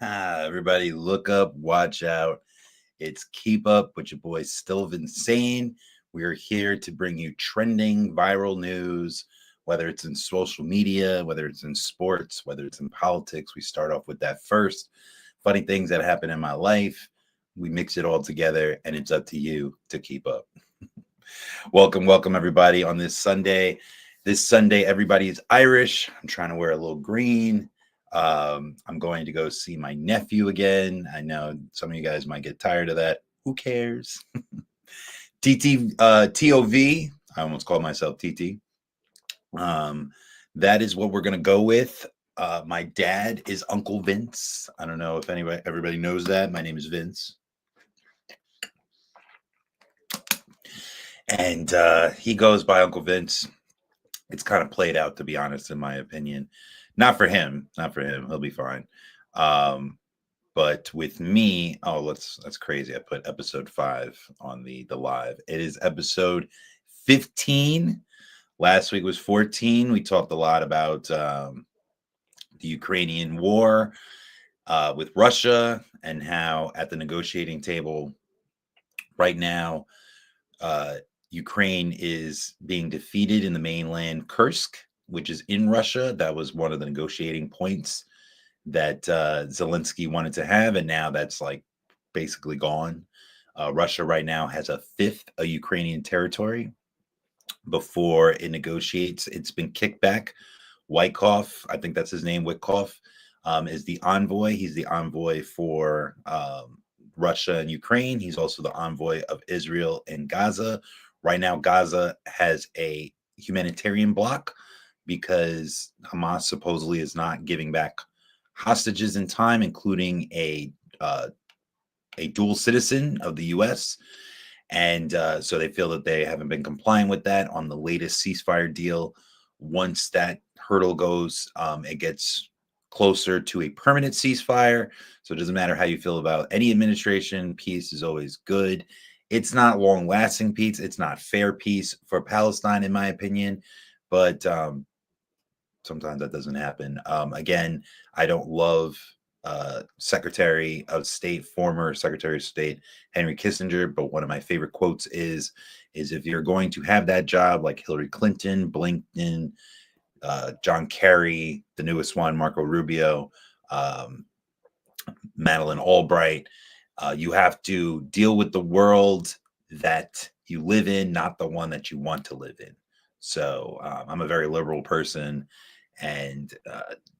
Everybody, look up, watch out. It's Keep Up with your boy StillVinSane. We are here to bring you trending viral news, whether it's in social media, whether it's in sports, whether it's in politics. We start off with that first. Funny things that happen in my life. We mix it all together, and it's up to you to keep up. Welcome, everybody, on this Sunday. This Sunday, everybody is Irish. I'm trying to wear a little green. I'm going to go see my nephew again. I know some of you guys might get tired of that. Who cares? TOV. I almost called myself TT. That is what we're going to go with. My dad is Uncle Vince. I don't know if everybody knows that. My name is Vince. And he goes by Uncle Vince. It's kind of played out, to be honest, in my opinion. Not for him. He'll be fine. But with me, that's crazy. I put episode 5 on the live. It is episode 15. Last week was 14. We talked a lot about the Ukrainian war with Russia and how at the negotiating table right now, Ukraine is being defeated in the mainland Kursk, which is in Russia. That was one of the negotiating points that Zelensky wanted to have, and now that's like basically gone. Russia right now has a fifth of Ukrainian territory. Before it negotiates, it's been kicked back. Wyckoff, I think that's his name, Wyckoff, is the envoy. He's the envoy for Russia and Ukraine. He's also the envoy of Israel and Gaza. Right now, Gaza has a humanitarian block because Hamas supposedly is not giving back hostages in time, including a dual citizen of the U.S. And so they feel that they haven't been complying with that on the latest ceasefire deal. Once that hurdle goes, it gets closer to a permanent ceasefire. So it doesn't matter how you feel about any administration, peace is always good. It's not long-lasting peace. It's not fair peace for Palestine, in my opinion. But sometimes that doesn't happen. Again, I don't love former Secretary of State Henry Kissinger, but one of my favorite quotes is if you're going to have that job, like Hillary Clinton, Blinken, John Kerry, the newest one, Marco Rubio, Madeleine Albright, you have to deal with the world that you live in, not the one that you want to live in. So I'm a very liberal person, and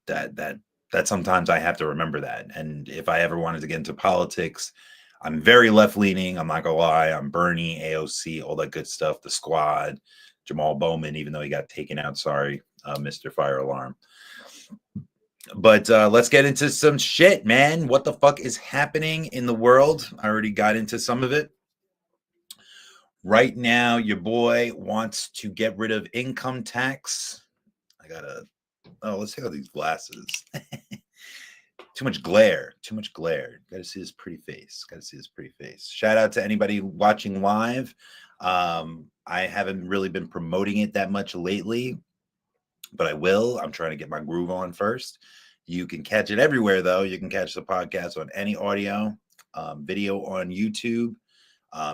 that sometimes I have to remember that. And if I ever wanted to get into politics, I'm very left leaning. I'm not gonna lie. I'm Bernie, AOC, all that good stuff. The Squad, Jamal Bowman, even though he got taken out. Sorry, Mr. Fire Alarm. But let's get into some shit, man. What the fuck is happening in the world? I already got into some of it. Right now, your boy wants to get rid of income tax. Let's take out these glasses. Too much glare. Got to see this pretty face. Shout out to anybody watching live. I haven't really been promoting it that much lately, but I will. I'm trying to get my groove on first. You can catch it everywhere, though. You can catch the podcast on any audio, video on YouTube.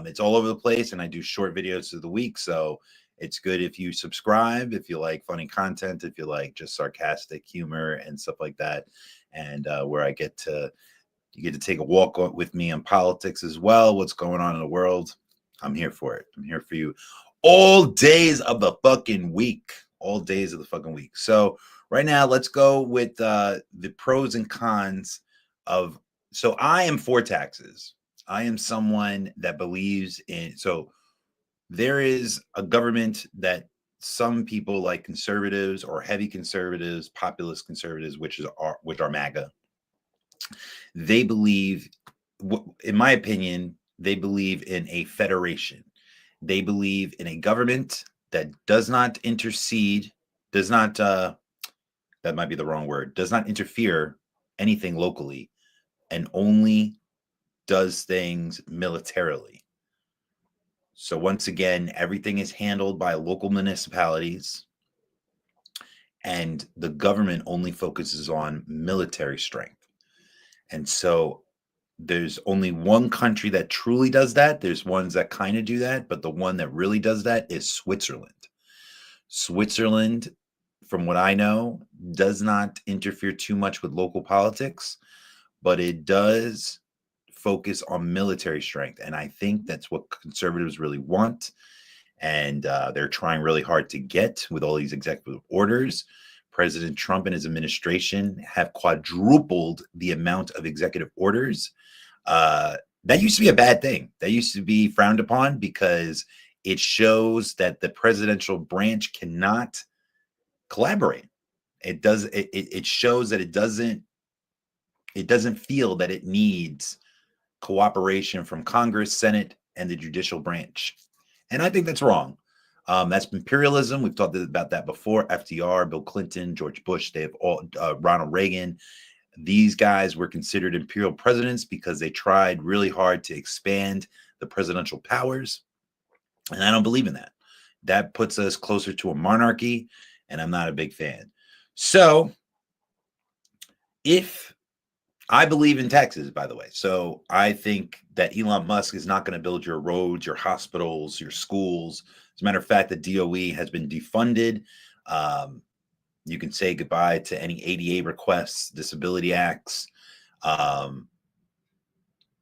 It's all over the place, and I do short videos of the week, so it's good if you subscribe, if you like funny content, if you like just sarcastic humor and stuff like that, and where you get to take a walk with me on politics as well, what's going on in the world. I'm here for it. I'm here for you all days of the fucking week. So right now, let's go with the pros and cons of. So I am for taxes. I am someone that believes in. So there is a government that some people like conservatives or heavy conservatives, populist conservatives, which are MAGA. They believe, in my opinion, they believe in a federation. They believe in a government that does not intercede, that might be the wrong word, does not interfere anything locally, and only does things militarily. So once again, everything is handled by local municipalities, and the government only focuses on military strength. And so there's only one country that truly does that. There's ones that kind of do that, but the one that really does that is Switzerland. Switzerland, from what I know, does not interfere too much with local politics, but it does focus on military strength. And I think that's what conservatives really want. And they're trying really hard to get with all these executive orders. President Trump and his administration have quadrupled the amount of executive orders. That used to be a bad thing. That used to be frowned upon because it shows that the presidential branch cannot collaborate. It shows that it doesn't feel that it needs cooperation from Congress, Senate, and the judicial branch. And I think that's wrong. That's imperialism. We've talked about that before. FDR, Bill Clinton, George Bush, they have all, Ronald Reagan. These guys were considered imperial presidents because they tried really hard to expand the presidential powers. And I don't believe in that. That puts us closer to a monarchy, and I'm not a big fan. So if I believe in taxes, by the way. So I think that Elon Musk is not going to build your roads, your hospitals, your schools. As a matter of fact, the DOE has been defunded. You can say goodbye to any ADA requests, disability acts.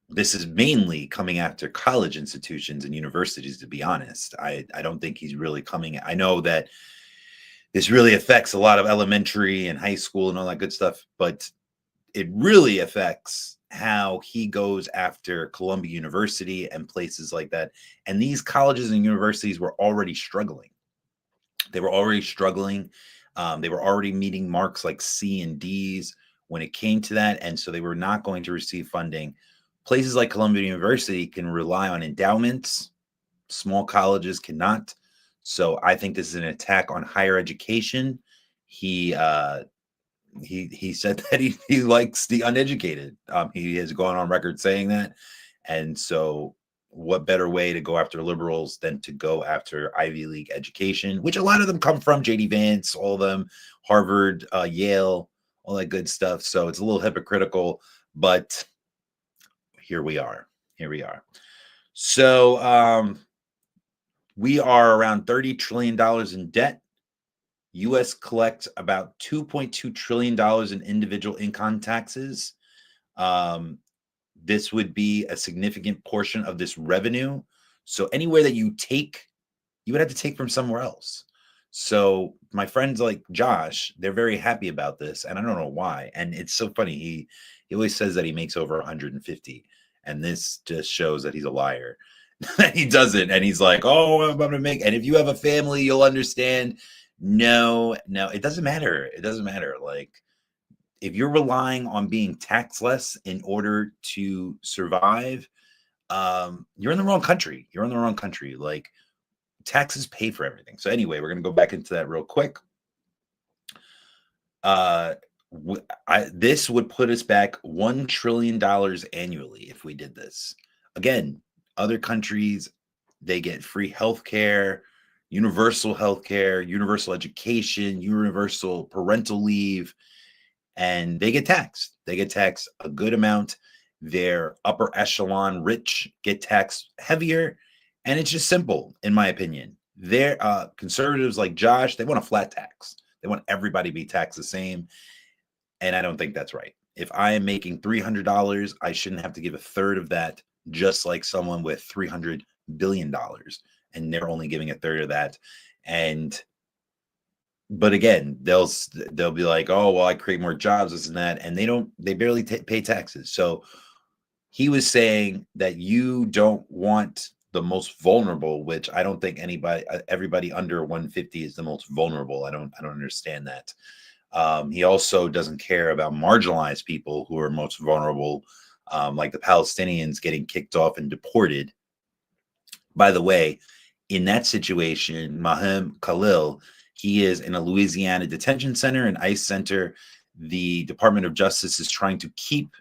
This is mainly coming after college institutions and universities, to be honest. I don't think he's really coming. I know that this really affects a lot of elementary and high school and all that good stuff, but it really affects how he goes after Columbia University and places like that. And these colleges and universities were already struggling. They were already struggling. They were already meeting marks like C and D's when it came to that. And so they were not going to receive funding. Places like Columbia University can rely on endowments. Small colleges cannot. So I think this is an attack on higher education. He said that he likes the uneducated. He has gone on record saying that. And so what better way to go after liberals than to go after Ivy League education, which a lot of them come from JD Vance, all of them, Harvard, Yale, all that good stuff. So it's a little hypocritical, but here we are. Here we are. So we are around $30 trillion in debt. U.S. collects about $2.2 trillion in individual income taxes. This would be a significant portion of this revenue. So anywhere that you take, you would have to take from somewhere else. So my friends like Josh, they're very happy about this, and I don't know why. And it's so funny. He always says that he makes over 150, and this just shows that he's a liar. He doesn't, and he's like, "Oh, I'm going to make." And if you have a family, you'll understand. No, it doesn't matter. It doesn't matter. Like, if you're relying on being taxed less in order to survive, you're in the wrong country. You're in the wrong country. Like, taxes pay for everything. So anyway, we're going to go back into that real quick. This would put us back $1 trillion annually if we did this. Again, other countries, they get free healthcare, universal healthcare, universal education, universal parental leave, and they get taxed. They get taxed a good amount. Their upper echelon rich get taxed heavier, and it's just simple, in my opinion. They're conservatives like Josh, they want a flat tax. They want everybody to be taxed the same, and I don't think that's right. If I am making $300, I shouldn't have to give a third of that, just like someone with $300 billion, and they're only giving a third of that. But again, they'll be like, "Oh, well, I create more jobs, this and that," and they barely pay taxes. So he was saying that you don't want the most vulnerable, which I don't think everybody under 150 is the most vulnerable. I don't understand that. He also doesn't care about marginalized people who are most vulnerable, like the Palestinians getting kicked off and deported. By the way, in that situation, Mahem Khalil, he is in a Louisiana detention center, an ICE center. The Department of Justice is trying to keep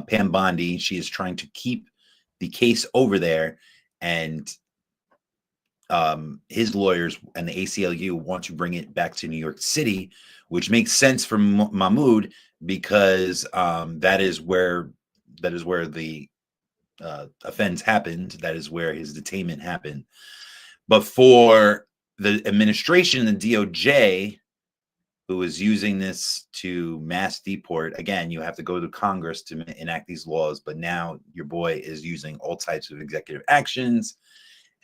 Pam Bondi. She is trying to keep the case over there, and his lawyers and the ACLU want to bring it back to New York City, which makes sense for Mahmoud because that is where the offense happened. That is where his detainment happened. But for the administration, the DOJ, who is using this to mass deport, again, you have to go to Congress to enact these laws. But now your boy is using all types of executive actions.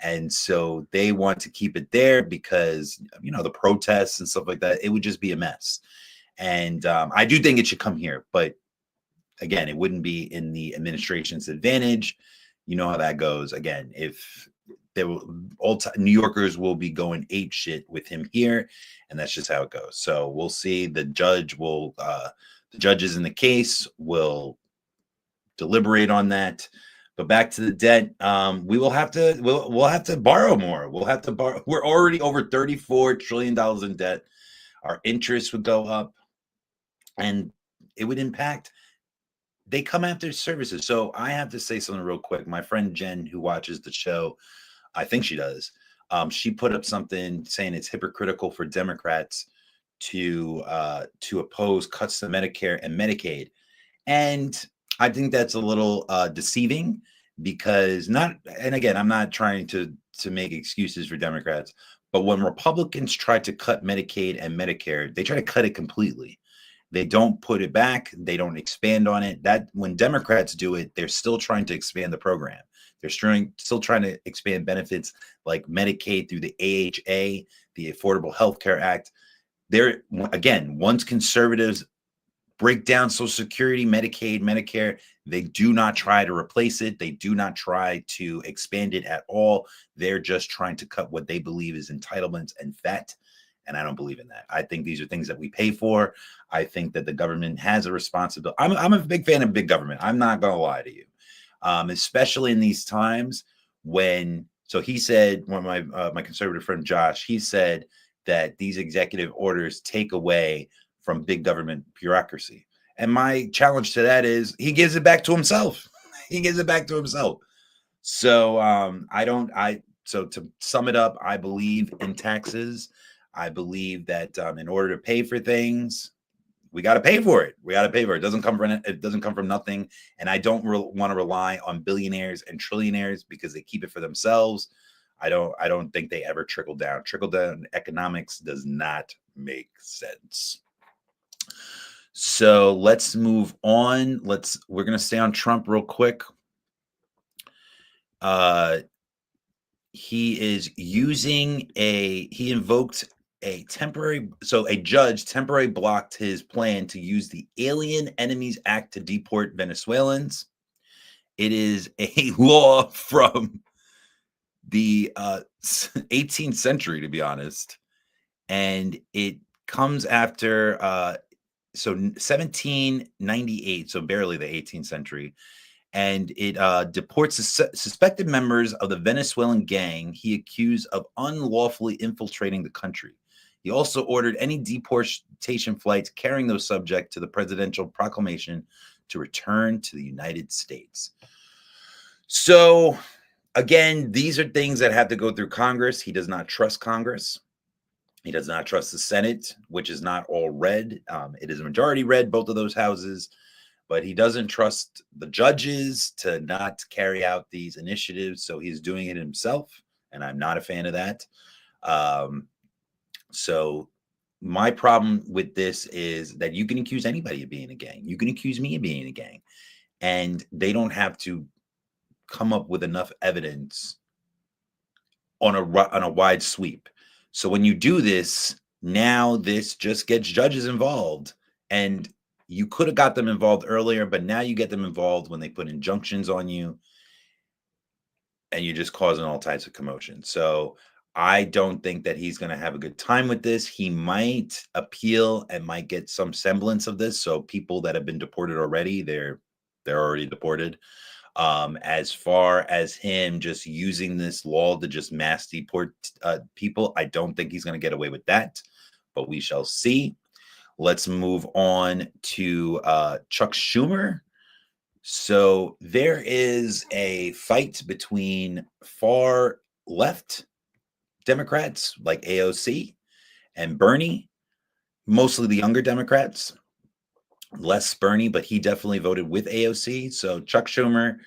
And so they want to keep it there because, the protests and stuff like that, it would just be a mess. And I do think it should come here. But again, it wouldn't be in the administration's advantage. You know how that goes. Again, if there will New Yorkers will be going ape shit with him here, and that's just how it goes. So we'll see. The judges in the case will deliberate on that. But back to the debt, we'll have to borrow more. We'll have to borrow. We're already over $34 trillion in debt. Our interest would go up, and it would impact. They come after services. So I have to say something real quick. My friend Jen, who watches the show, I think she does. She put up something saying it's hypocritical for Democrats to oppose cuts to Medicare and Medicaid, and I think that's a little deceiving because and again, I'm not trying to make excuses for Democrats, but when Republicans try to cut Medicaid and Medicare, they try to cut it completely. They don't put it back. They don't expand on it. That when Democrats do it, they're still trying to expand the program. They're still trying to expand benefits like Medicaid through the AHA, the Affordable Health Care Act. They're, again, once conservatives break down Social Security, Medicaid, Medicare, they do not try to replace it. They do not try to expand it at all. They're just trying to cut what they believe is entitlements and fat. And I don't believe in that. I think these are things that we pay for. I think that the government has a responsibility. I'm a big fan of big government. I'm not going to lie to you, especially in these times when. So he said, one of my conservative friend Josh, he said that these executive orders take away from big government bureaucracy. And my challenge to that is he gives it back to himself. He gives it back to himself. So so to sum it up, I believe in taxes. I believe that in order to pay for things, we got to pay for it. We got to pay for it. It doesn't come from nothing. And I don't want to rely on billionaires and trillionaires because they keep it for themselves. I don't think they ever trickle down. Trickle down economics does not make sense. So let's move on. We're going to stay on Trump real quick. He invoked a judge temporarily blocked his plan to use the Alien Enemies Act to deport Venezuelans. It is a law from the 18th century, to be honest. And it comes after 1798, so barely the 18th century. And it deports suspected members of the Venezuelan gang he accused of unlawfully infiltrating the country. He also ordered any deportation flights carrying those subject to the presidential proclamation to return to the United States. So, again, these are things that have to go through Congress. He does not trust Congress. He does not trust the Senate, which is not all red. It is a majority red, both of those houses. But he doesn't trust the judges to not carry out these initiatives. So he's doing it himself. And I'm not a fan of that. So my problem with this is that you can accuse anybody of being a gang. You can accuse me of being a gang. And they don't have to come up with enough evidence on a wide sweep. So when you do this, now this just gets judges involved. And you could have got them involved earlier, but now you get them involved when they put injunctions on you and you're just causing all types of commotion. So I don't think that he's going to have a good time with this. He might appeal and might get some semblance of this. So people that have been deported already, they're already deported. As far as him just using this law to just mass deport people, I don't think he's going to get away with that, but we shall see. Let's move on to Chuck Schumer. So there is a fight between far left Democrats like AOC and Bernie, mostly the younger Democrats, less Bernie, but he definitely voted with AOC. So Chuck Schumer,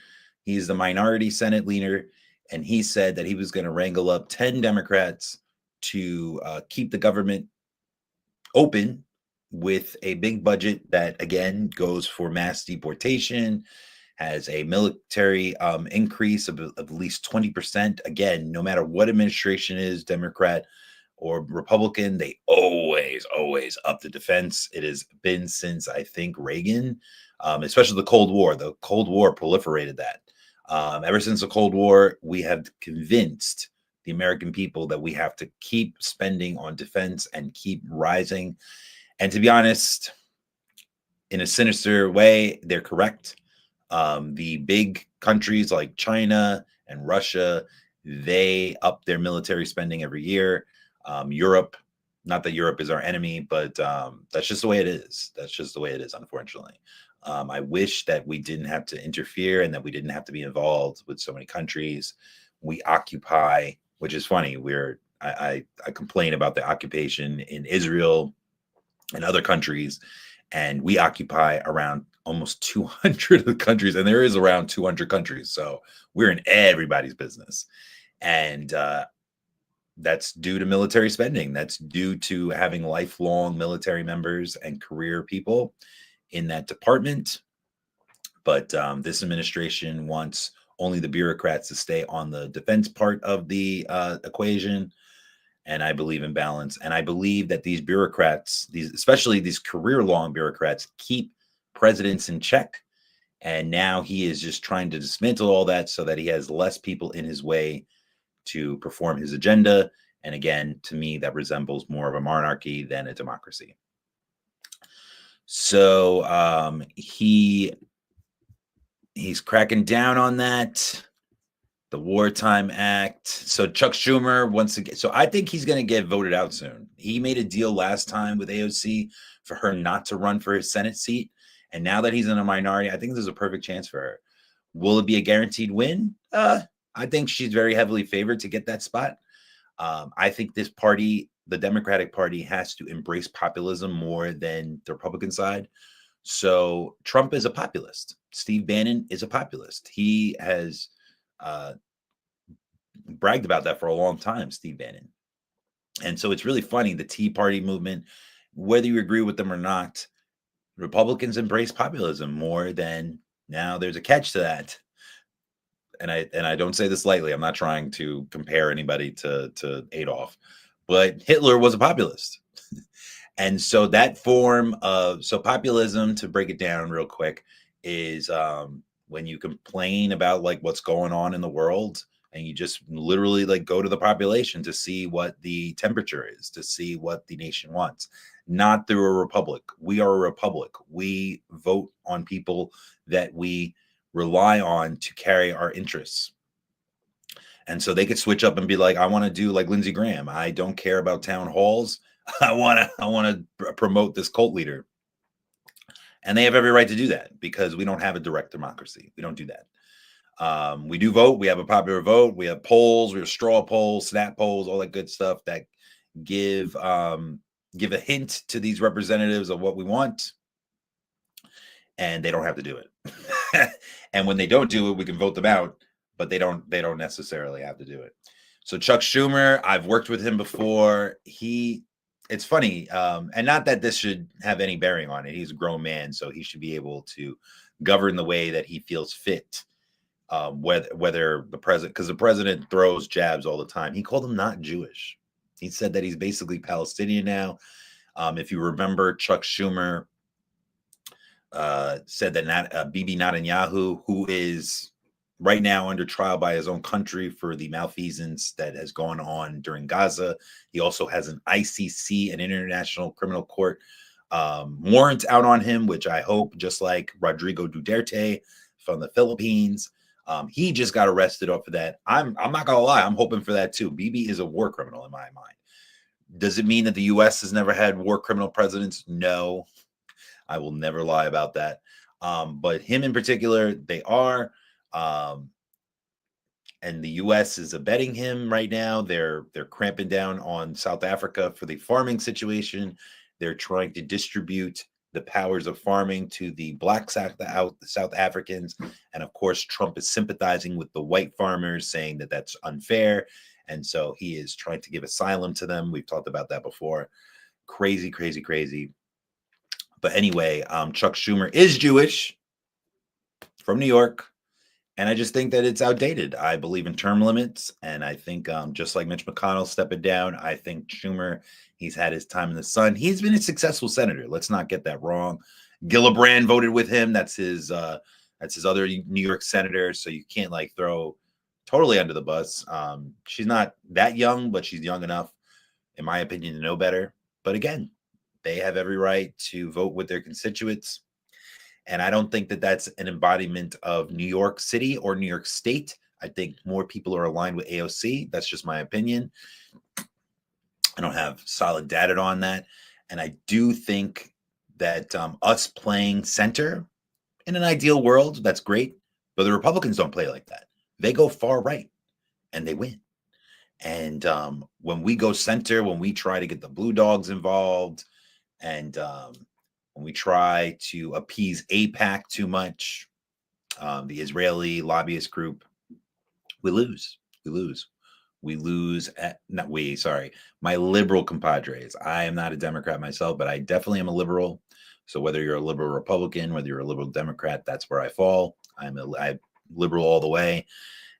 he's the minority Senate leader, and he said that he was going to wrangle up 10 Democrats to keep the government open with a big budget that again goes for mass deportation, has a military increase of at least 20%. Again, no matter what administration is, Democrat or Republican, they always up the defense. It has been since I think Reagan, especially the Cold War. The Cold War proliferated that. Ever since the Cold War, we have convinced the American people that we have to keep spending on defense and keep rising. And to be honest, in a sinister way, they're correct. The big countries like China and Russia, they up their military spending every year. Europe, not that Europe is our enemy, but that's just the way it is. That's just the way it is, unfortunately. I wish that we didn't have to interfere and that we didn't have to be involved with so many countries. We occupy, which is funny. I complain about the occupation in Israel and other countries, and we occupy around almost 200 of the countries, and there is around 200 countries. So we're in everybody's business. And that's due to military spending. That's due to having lifelong military members and career people in that department. But this administration wants only the bureaucrats to stay on the defense part of the equation. And I believe in balance. And I believe that these bureaucrats, especially these career-long bureaucrats, keep presidents in check. And now he is just trying to dismantle all that so that he has less people in his way to perform his agenda. And again, to me, that resembles more of a monarchy than a democracy. So he's cracking down on that. The Wartime Act. So Chuck Schumer, once again, so I think he's going to get voted out soon. He made a deal last time with AOC for her not to run for his Senate seat. And now that he's in a minority, I think there's a perfect chance for her. Will it be a guaranteed win? I think she's very heavily favored to get that spot. I think this party, the Democratic Party, has to embrace populism more than the Republican side. So Trump is a populist. Steve Bannon is a populist. He has bragged about that for a long time, Steve Bannon. And so it's really funny, the Tea Party movement, whether you agree with them or not, Republicans embrace populism more than, now there's a catch to that. And I don't say this lightly. I'm not trying to compare anybody to Adolf, but Hitler was a populist. And so that form of, so populism, to break it down real quick, is when you complain about like what's going on in the world, and you just literally like go to the population to see what the temperature is, to see what the nation wants. Not through a republic. We are a republic. We vote on people that we rely on to carry our interests. And so they could switch up and be like, I want to do like Lindsey Graham. I don't care about town halls. I want to promote this cult leader. And they have every right to do that because we don't have a direct democracy. We don't do that. We do vote. We have a popular vote. We have polls. We have straw polls, snap polls, all that good stuff that give a hint to these representatives of what we want. And they don't have to do it. And when they don't do it, we can vote them out, but they don't necessarily have to do it. So Chuck Schumer, I've worked with him before. It's funny, and not that this should have any bearing on it. He's a grown man, so he should be able to govern the way that he feels fit. Whether the president, because the president throws jabs all the time. He called him not Jewish. He said that he's basically Palestinian now. If you remember, Chuck Schumer said that Bibi Netanyahu, who is right now under trial by his own country for the malfeasance that has gone on during Gaza. He also has an ICC, an International Criminal Court warrant out on him, which I hope, just like Rodrigo Duterte from the Philippines, he just got arrested off of that. I'm not gonna lie, I'm hoping for that too. Bibi is a war criminal in my mind. Does it mean that the U.S. has never had war criminal presidents? No, I will never lie about that. But him in particular, they are. and the U.S. is abetting him right now. They're cramping down on South Africa for the farming situation. They're trying to distribute the powers of farming to the black South Africans, and of course, Trump is sympathizing with the white farmers, saying that that's unfair, and so he is trying to give asylum to them. We've talked about that before. Crazy, crazy, crazy. But anyway, Chuck Schumer is Jewish from New York. And I just think that it's outdated. I believe in term limits. And I think just like Mitch McConnell stepping down, I think Schumer, he's had his time in the sun. He's been a successful senator. Let's not get that wrong. Gillibrand voted with him. That's his other New York senator. So you can't like throw totally under the bus. She's not that young, but she's young enough, in my opinion, to know better. But again, they have every right to vote with their constituents. And I don't think that that's an embodiment of New York City or New York State. I think more people are aligned with AOC. That's just my opinion. I don't have solid data on that. And I do think that us playing center in an ideal world, that's great. But the Republicans don't play like that. They go far right and they win. And when we go center, when we try to get the Blue Dogs involved, and when we try to appease AIPAC too much, the Israeli lobbyist group, we lose. We lose. We lose at not we, sorry, my liberal compadres. I am not a Democrat myself, but I definitely am a liberal. So whether you're a liberal Republican, whether you're a liberal Democrat, that's where I fall. I'm liberal all the way.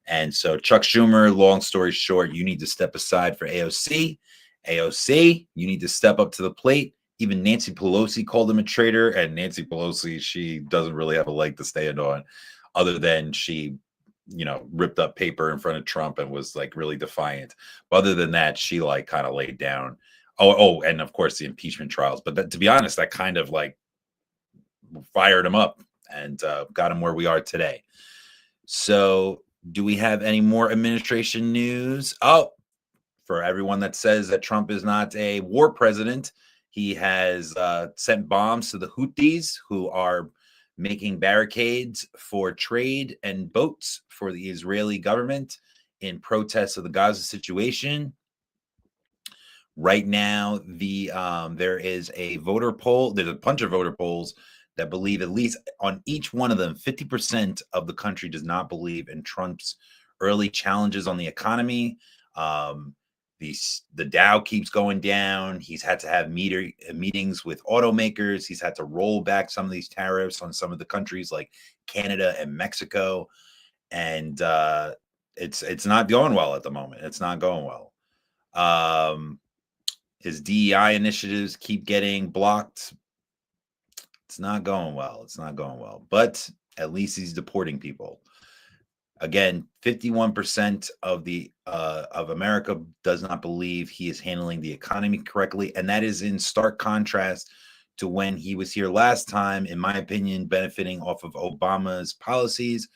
And so Chuck Schumer, long story short, you need to step aside for AOC. AOC, you need to step up to the plate. Even Nancy Pelosi called him a traitor, and Nancy Pelosi, she doesn't really have a leg to stand on, other than she, ripped up paper in front of Trump and was like really defiant. But other than that, she like kind of laid down. Oh, and of course the impeachment trials. But to be honest, that kind of like fired him up and got him where we are today. So, do we have any more administration news? Oh, for everyone that says that Trump is not a war president, he has sent bombs to the Houthis, who are making barricades for trade and boats for the Israeli government in protest of the Gaza situation. Right now, there is a voter poll. There's a bunch of voter polls that believe, at least on each one of them, 50% of the country does not believe in Trump's early challenges on the economy. The Dow keeps going down. He's had to have meetings with automakers. He's had to roll back some of these tariffs on some of the countries like Canada and Mexico. And it's not going well at the moment. It's not going well. His DEI initiatives keep getting blocked. It's not going well. It's not going well. But at least he's deporting people. Again, 51% of America does not believe he is handling the economy correctly, and that is in stark contrast to when he was here last time, in my opinion, benefiting off of Obama's policies.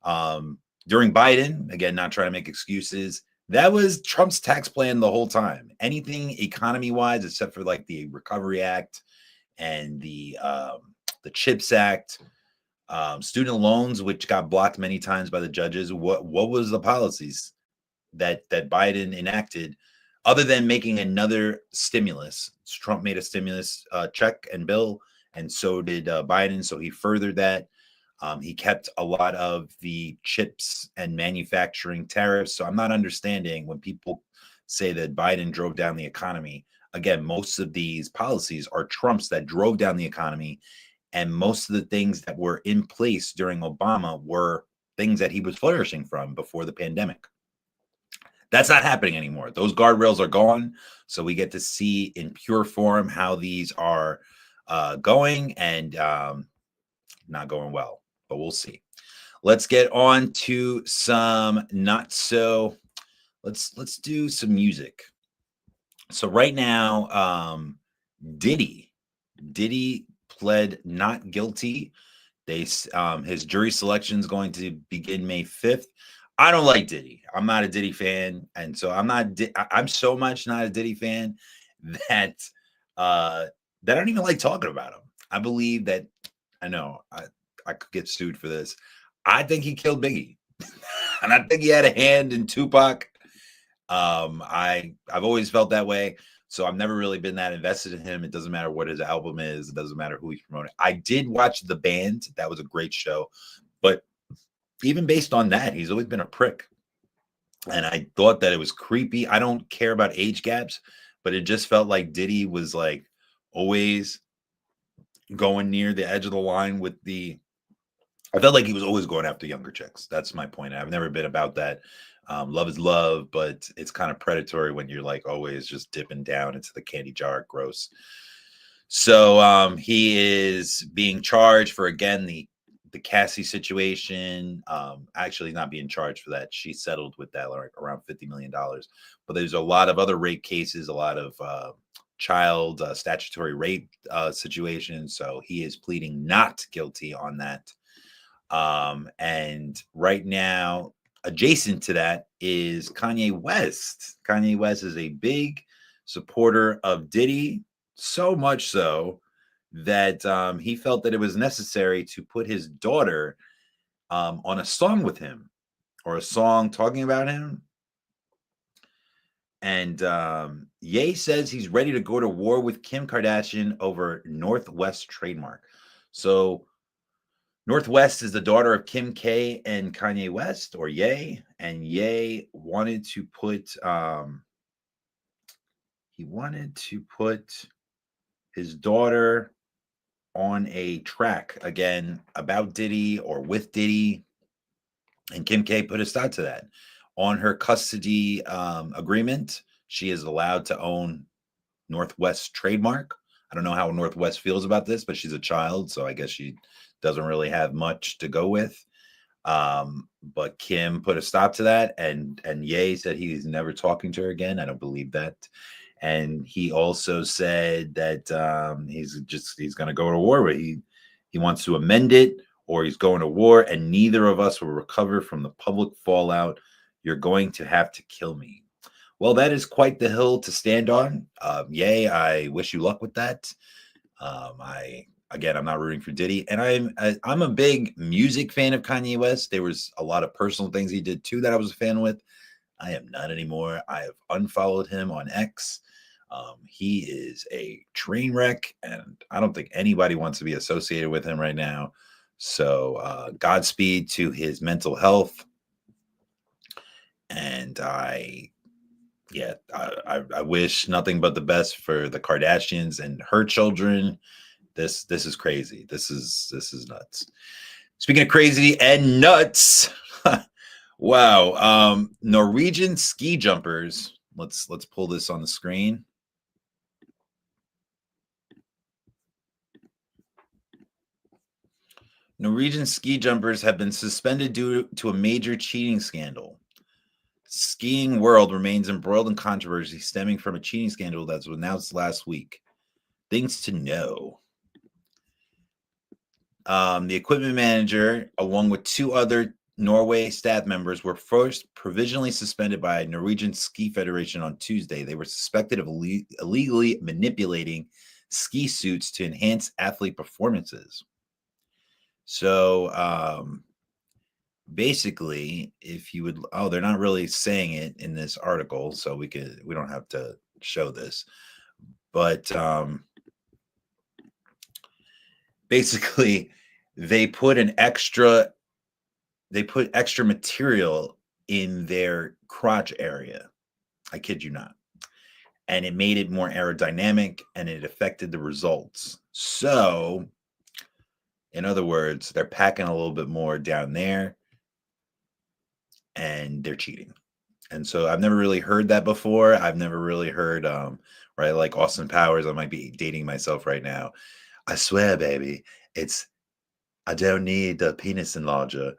During Biden, again, not trying to make excuses, that was Trump's tax plan the whole time. Anything economy-wise, except for like the Recovery Act and the CHIPS Act, student loans, which got blocked many times by the judges. What was the policies that Biden enacted, other than making another stimulus? Trump made a stimulus check and bill, and so did Biden. So he furthered that. He kept a lot of the chips and manufacturing tariffs. So I'm not understanding when people say that Biden drove down the economy. Again, most of these policies are Trump's that drove down the economy. And most of the things that were in place during Obama were things that he was flourishing from before the pandemic. That's not happening anymore. Those guardrails are gone. So we get to see in pure form how these are going, and not going well, but we'll see. Let's get on to some not so. Let's do some music. So right now, Diddy pled not guilty. His jury selection is going to begin May 5th. I don't like Diddy. I'm not a Diddy fan, and so I'm so much not a Diddy fan that I don't even like talking about him. I believe that I know I could get sued for this. I think he killed Biggie. and I think he had a hand in Tupac. I've always felt that way. So I've never really been that invested in him. It doesn't matter what his album is. It doesn't matter who he's promoting. I did watch The Band. That was a great show. But even based on that, he's always been a prick. And I thought that it was creepy. I don't care about age gaps, but it just felt like Diddy was like always going near the edge of the line with the. I felt like he was always going after younger chicks. That's my point. I've never been about that. Love is love, but it's kind of predatory when you're like always just dipping down into the candy jar. Gross. So he is being charged for, again, the Cassie situation. Actually not being charged for that. She settled with that, like around $50 million. But there's a lot of other rape cases, a lot of child statutory rape situations. So he is pleading not guilty on that. And right now, adjacent to that is Kanye West. Kanye West is a big supporter of Diddy, so much so that he felt that it was necessary to put his daughter on a song with him, or a song talking about him. And Ye says he's ready to go to war with Kim Kardashian over Northwest trademark. So Northwest is the daughter of Kim K and Kanye West, or Ye, and Ye wanted to put his daughter on a track, again, about Diddy or with Diddy, and Kim K put a stop to that. On her custody agreement, she is allowed to own Northwest trademark. I don't know how Northwest feels about this, but she's a child, so I guess she doesn't really have much to go with. But Kim put a stop to that, and Ye said he's never talking to her again. I don't believe that. And he also said that he's going to go to war, but he wants to amend it, or he's going to war, and neither of us will recover from the public fallout. You're going to have to kill me. Well, that is quite the hill to stand on. Ye, I wish you luck with that. I'm not rooting for Diddy, and I'm a big music fan of Kanye West. There was a lot of personal things he did too that I was a fan with. I am not anymore. I have unfollowed him on X. He is a train wreck, and I don't think anybody wants to be associated with him right now. So Godspeed to his mental health. And I wish nothing but the best for the Kardashians and her children. This is crazy. This is nuts. Speaking of crazy and nuts, wow. Norwegian ski jumpers. Let's pull this on the screen. Norwegian ski jumpers have been suspended due to a major cheating scandal. Skiing world remains embroiled in controversy stemming from a cheating scandal that was announced last week. Things to know. The equipment manager, along with two other Norway staff members, were first provisionally suspended by Norwegian Ski Federation on Tuesday. They were suspected of illegally manipulating ski suits to enhance athlete performances. So basically, if you would, they're not really saying it in this article, so we don't have to show this, but basically they put extra material in their crotch area. I kid you not. And it made it more aerodynamic, and it affected the results. So in other words, they're packing a little bit more down there, and they're cheating. And so I've never really heard that before. I've never really heard, right, like Austin Powers. I might be dating myself right now. I swear, baby, I don't need the penis enlarger.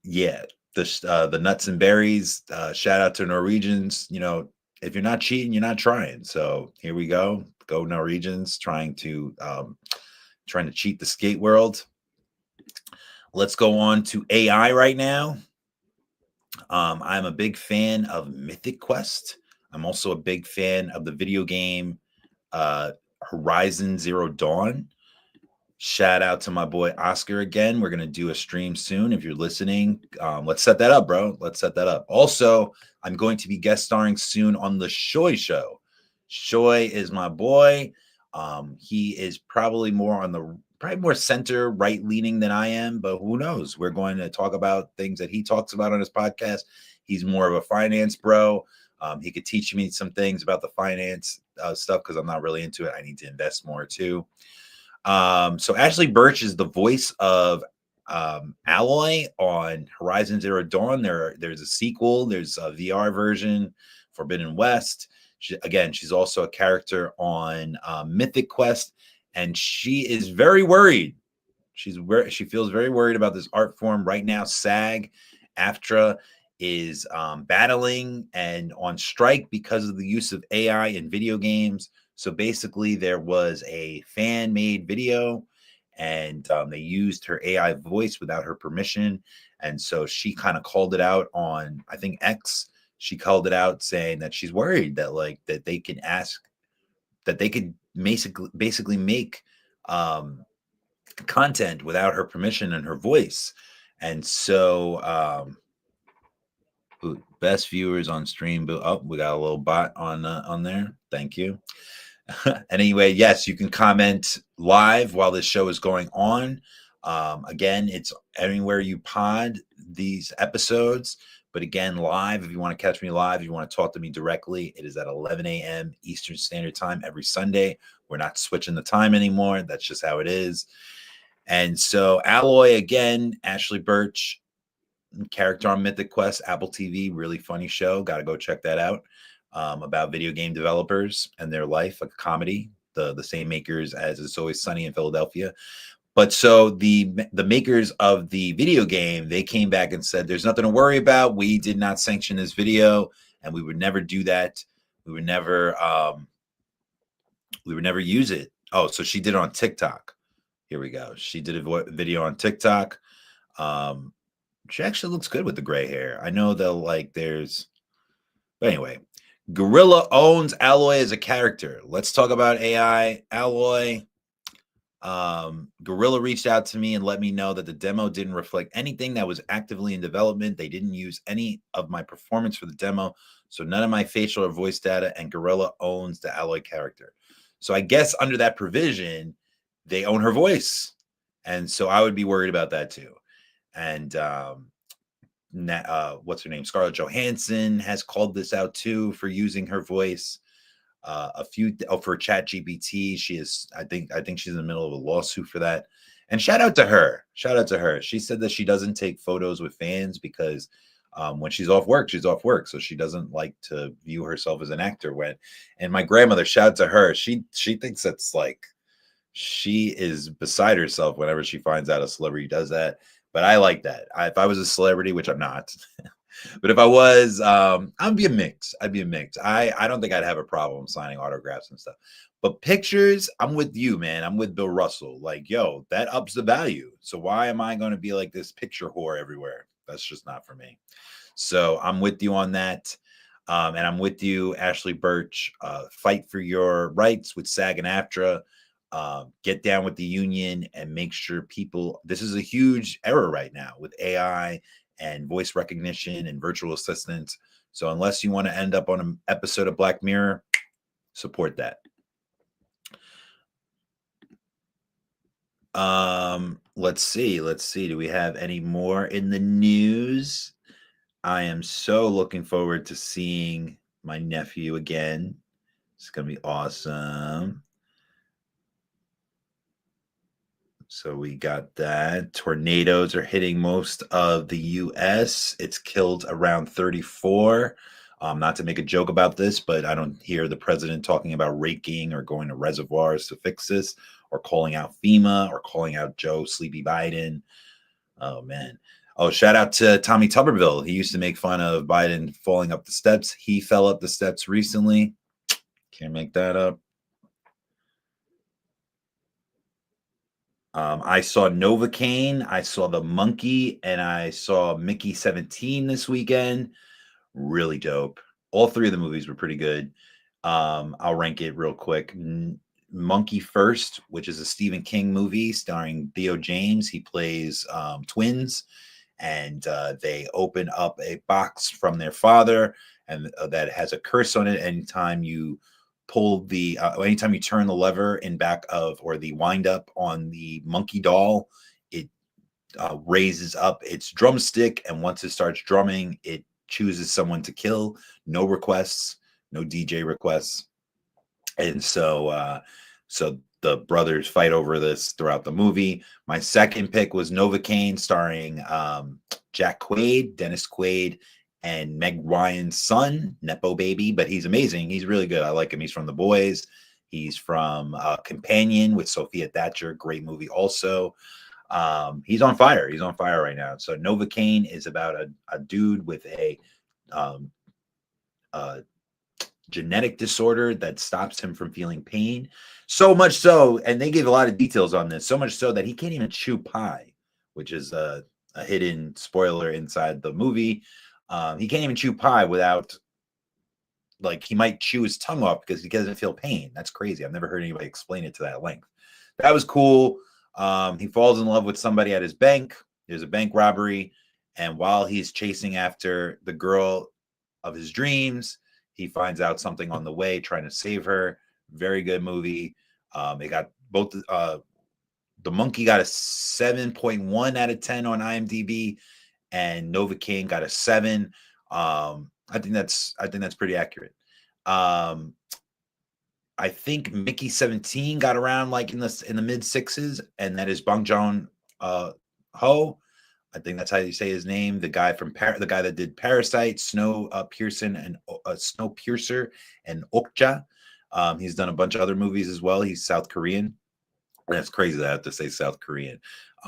Yeah, the nuts and berries. Shout out to Norwegians. If you're not cheating, you're not trying. So here we go. Go Norwegians, trying to cheat the skate world. Let's go on to AI right now. I'm a big fan of Mythic Quest. I'm also a big fan of the video game Horizon Zero Dawn. Shout out to my boy Oscar again. We're gonna do a stream soon. If you're listening, let's set that up, bro. Let's set that up. Also, I'm going to be guest starring soon on the Shoy Show. Shoy is my boy. He is probably more center right leaning than I am, but who knows? We're going to talk about things that he talks about on his podcast. He's more of a finance bro. He could teach me some things about the finance stuff because I'm not really into it. I need to invest more too. So Ashley Birch is the voice of Alloy on Horizon Zero Dawn. There's a sequel. There's a VR version, Forbidden West. She's also a character on Mythic Quest, and she is very worried. She feels very worried about this art form right now. AFTRA is battling and on strike because of the use of AI in video games. So basically, there was a fan-made video, and they used her AI voice without her permission. And so she kind of called it out on, I think, X. She called it out saying that she's worried that they can ask that they could basically make content without her permission and her voice. And so best viewers on stream. Oh, we got a little bot on there. Thank you. Anyway, yes, you can comment live while this show is going on. Again, it's anywhere you pod these episodes. But again, live, if you want to catch me live, if you want to talk to me directly, it is at 11 a.m. Eastern Standard Time every Sunday. We're not switching the time anymore. That's just how it is. And so Alloy, again, Ashley Birch, character on Mythic Quest, Apple TV, really funny show. Got to go check that out. About video game developers and their life, a comedy, the same makers as It's Always Sunny in Philadelphia. But so the makers of the video game, they came back and said, there's nothing to worry about. We did not sanction this video, and we would never do that. We would never use it. Oh, so she did it on TikTok. Here we go. She did a video on TikTok. She actually looks good with the gray hair. I know there's, but anyway, Gorilla owns Alloy as a character. Let's talk about AI. Alloy. Gorilla reached out to me and let me know that the demo didn't reflect anything that was actively in development. They didn't use any of my performance for the demo, so none of my facial or voice data, and Gorilla owns the Alloy character. So I guess under that provision, they own her voice. And so I would be worried about that too. And what's her name? Scarlett Johansson has called this out too for using her voice. For ChatGPT, she is. I think she's in the middle of a lawsuit for that. And shout out to her. She said that she doesn't take photos with fans because when she's off work, she's off work, so she doesn't like to view herself as an actor. And my grandmother, shout out to her. She thinks that's like she is beside herself whenever she finds out a celebrity does that. But I like that. If I was a celebrity, which I'm not, but if I was, I'd be a mix. I don't think I'd have a problem signing autographs and stuff. But pictures, I'm with you, man. I'm with Bill Russell. Like, yo, that ups the value. So why am I going to be like this picture whore everywhere? That's just not for me. So I'm with you on that. And I'm with you, Ashley Birch. Fight for your rights with SAG and AFTRA. Get down with the union and make sure this is a huge error right now with AI and voice recognition and virtual assistants. So unless you want to end up on an episode of Black Mirror, support that. Let's see. Do we have any more in the news? I am so looking forward to seeing my nephew again. It's going to be awesome. So we got that. Tornadoes are hitting most of the U.S. It's killed around 34. Not to make a joke about this, but I don't hear the president talking about raking or going to reservoirs to fix this, or calling out FEMA, or calling out Joe Sleepy Biden. Oh, man. Oh, shout out to Tommy Tuberville. He used to make fun of Biden falling up the steps. He fell up the steps recently. Can't make that up. I saw Novocaine, I saw The Monkey, and I saw Mickey 17 this weekend. Really dope. All three of the movies were pretty good. I'll rank it real quick. Monkey First, which is a Stephen King movie starring Theo James. He plays twins, and they open up a box from their father, and that has a curse on it. Anytime you anytime you turn the lever in back of, or the wind up on the monkey doll, it raises up its drumstick, and once it starts drumming, it chooses someone to kill. No requests, no DJ requests. And so the brothers fight over this throughout the movie. My second pick was Novocaine, starring Jack Quaid, Dennis Quaid, and Meg Ryan's son, Nepo Baby. But he's amazing. He's really good. I like him. He's from The Boys. He's from Companion with Sophia Thatcher. Great movie also. He's on fire. He's on fire right now. So Novocaine is about a dude with a genetic disorder that stops him from feeling pain. So much so, and they gave a lot of details on this, so much so that he can't even chew pie, which is a hidden spoiler inside the movie. He can't even chew pie without, like, he might chew his tongue off because he doesn't feel pain. That's crazy. I've never heard anybody explain it to that length. That was cool. He falls in love with somebody at his bank. There's a bank robbery, and while he's chasing after the girl of his dreams, he finds out something on the way, trying to save her. Very good movie. It got both. The Monkey got a 7.1 out of 10 on IMDb, and Novocaine got a 7. I think that's pretty accurate. I think Mickey 17 got around like in the mid 6s, and that is Bong Joon-ho. I think that's how you say his name. The guy that did Parasite, Snowpiercer, and Okja. He's done a bunch of other movies as well. He's South Korean. And it's crazy that I have to say South Korean.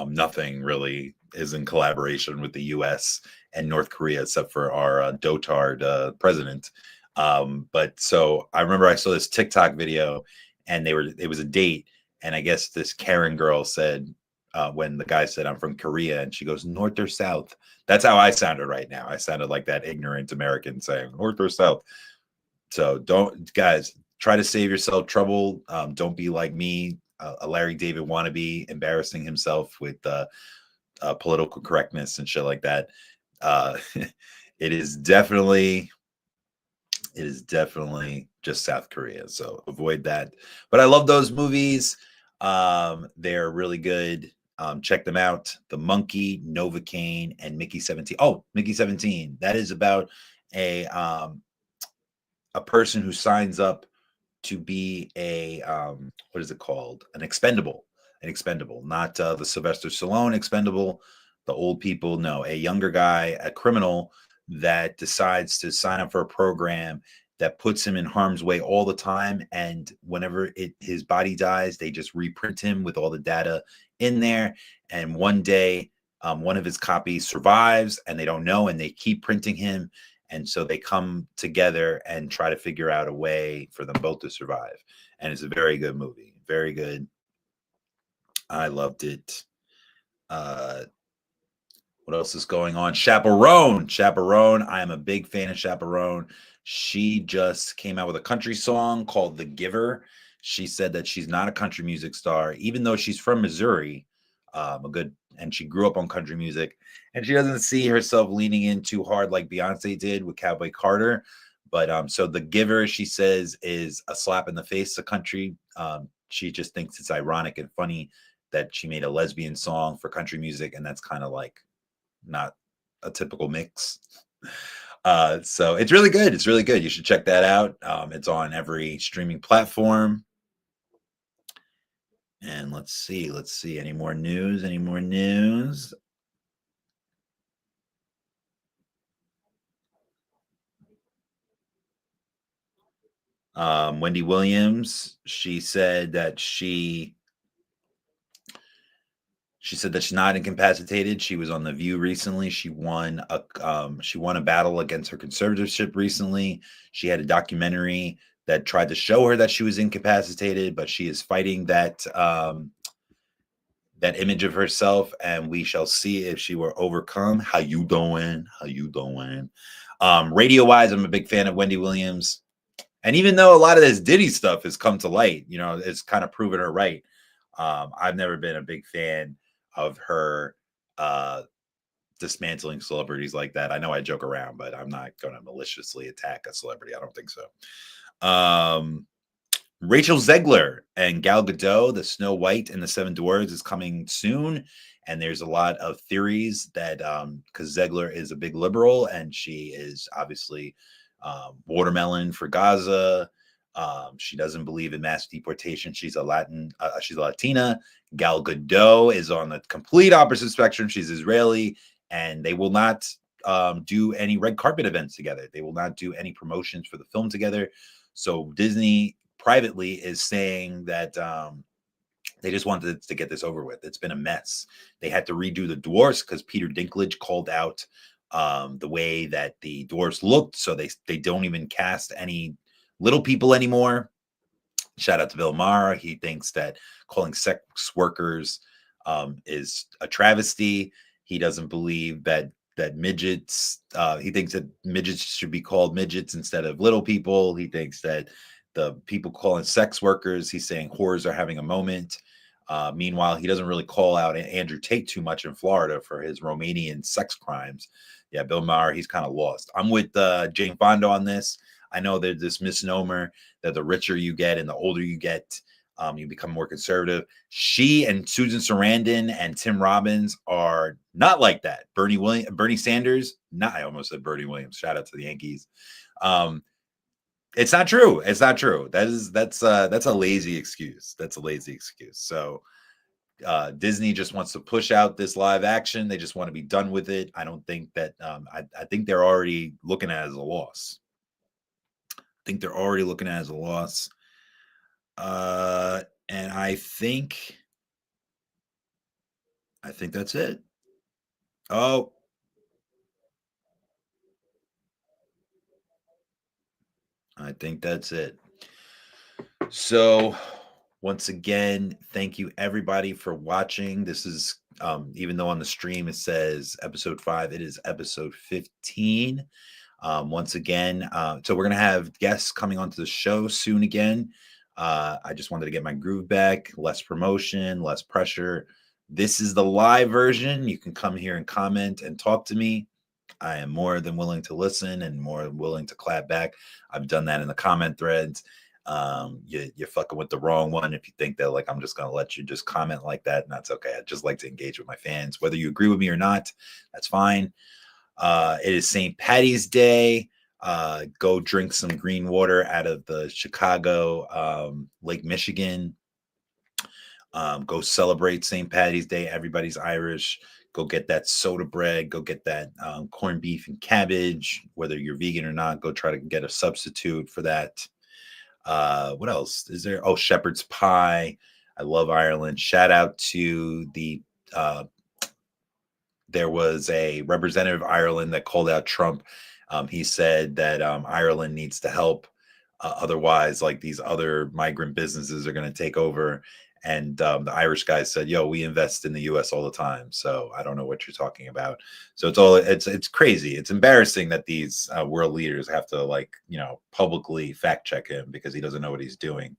Nothing really is in collaboration with the U.S. and North Korea except for our dotard president. But so I remember I saw this TikTok video, and it was a date, and I guess this Karen girl said, when the guy said, "I'm from Korea," and she goes, "North or South?" That's how I sounded right now. I sounded like that ignorant American saying North or South. So guys, try to save yourself trouble. Don't be like me, a Larry David wannabe, embarrassing himself with political correctness and shit like that. It is definitely just South Korea. So avoid that. But I love those movies. They're really good. Check them out. The Monkey, Novocaine, and Mickey 17. Oh, Mickey 17. That is about a person who signs up to be a what is it called? An expendable. Not the Sylvester Stallone expendable, the old people. No, a younger guy, a criminal that decides to sign up for a program that puts him in harm's way all the time. And whenever his body dies, they just reprint him with all the data in there. And one day, one of his copies survives, and they don't know, and they keep printing him. And so they come together and try to figure out a way for them both to survive. And it's a very good movie. Very good. I loved it. What else is going on? Chaperone. I am a big fan of Chaperone. She just came out with a country song called The Giver. She said that she's not a country music star, even though she's from Missouri, and she grew up on country music, and she doesn't see herself leaning in too hard like Beyonce did with Cowboy Carter. But so The Giver, she says, is a slap in the face to country. She just thinks it's ironic and funny that she made a lesbian song for country music, and that's kind of like not a typical mix. So it's really good. It's really good. You should check that out. It's on every streaming platform. And let's see. Any more news? Wendy Williams, she said that she's not incapacitated. She was on The View recently. She won a battle against her conservatorship recently. She had a documentary that tried to show her that she was incapacitated, but she is fighting that image of herself, and we shall see if she will overcome. How you doing? Radio wise, I'm a big fan of Wendy Williams. And even though a lot of this Diddy stuff has come to light, you know, it's kind of proven her right. I've never been a big fan of her uh, dismantling celebrities like that. I know I joke around, but I'm not going to maliciously attack a celebrity. I don't think so. Um, Rachel Zegler and Gal Gadot, the Snow White and the Seven Dwarfs, is coming soon. And there's a lot of theories that because Zegler is a big liberal and she is obviously watermelon for Gaza. She doesn't believe in mass deportation. She's a Latina. Gal Gadot is on the complete opposite spectrum. She's Israeli, and they will not do any red carpet events together. They will not do any promotions for the film together. So Disney privately is saying that they just wanted to get this over with. It's been a mess. They had to redo the dwarfs because Peter Dinklage called out the way that the dwarfs looked. So they don't even cast any little people anymore. Shout out to Bill Maher. He thinks that calling sex workers is a travesty. He doesn't believe that midgets. He thinks that midgets should be called midgets instead of little people. He thinks that the people calling sex workers, he's saying whores are having a moment. Meanwhile, he doesn't really call out Andrew Tate too much in Florida for his Romanian sex crimes. Yeah, Bill Maher, he's kind of lost. I'm with Jane Fonda on this. I know there's this misnomer that the richer you get and the older you get, you become more conservative. She and Susan Sarandon and Tim Robbins are not like that. Bernie Sanders, not. I almost said Bernie Williams. Shout out to the Yankees. It's not true. It's not true. That's a lazy excuse. That's a lazy excuse. So Disney just wants to push out this live action. They just want to be done with it. I don't think that. I think they're already looking at it as a loss. I think they're already looking at it as a loss. And I think that's it. Oh, I think that's it. So, once again, thank you everybody for watching. This is, even though on the stream it says episode 5, it is episode 15. Once again, so we're going to have guests coming onto the show soon again. I just wanted to get my groove back, less promotion, less pressure. This is the live version. You can come here and comment and talk to me. I am more than willing to listen and more than willing to clap back. I've done that in the comment threads. You're fucking with the wrong one if you think that like I'm just gonna let you just comment like that, and that's okay. I just like to engage with my fans, whether you agree with me or not. That's fine. It is St. Patty's Day. Go drink some green water out of the Chicago Lake Michigan. Go celebrate St. Patty's Day. Everybody's Irish. Go get that soda bread. Go get that corned beef and cabbage. Whether you're vegan or not, go try to get a substitute for that. What else is there? Oh, shepherd's pie. I love Ireland. Shout out to there was a representative of Ireland that called out Trump. He said that Ireland needs to help. Otherwise, like these other migrant businesses are going to take over. And the Irish guy said, "Yo, we invest in the U.S. all the time, so I don't know what you're talking about." So it's crazy. It's embarrassing that these world leaders have to publicly fact check him because he doesn't know what he's doing.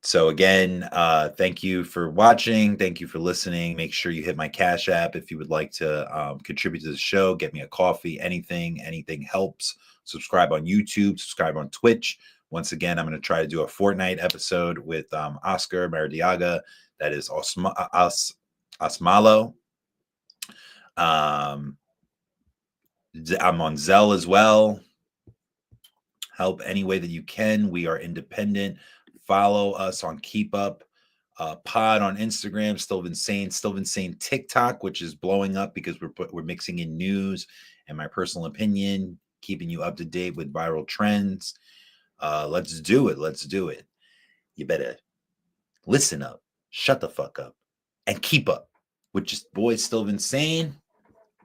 So again, thank you for watching. Thank you for listening. Make sure you hit my Cash App if you would like to contribute to the show. Get me a coffee. Anything helps. Subscribe on YouTube. Subscribe on Twitch. Once again, I'm going to try to do a Fortnite episode with Oscar Maradiaga. That is Osmalo. I'm on Zelle as well. Help any way that you can. We are independent. Follow us on Keep Up Pod on Instagram, StillVinSane TikTok, which is blowing up because we're mixing in news and my personal opinion, keeping you up to date with viral trends. Let's do it. Let's do it. You better listen up, shut the fuck up, and keep up with just boys StillVinSane.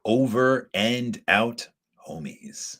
Over and out, homies.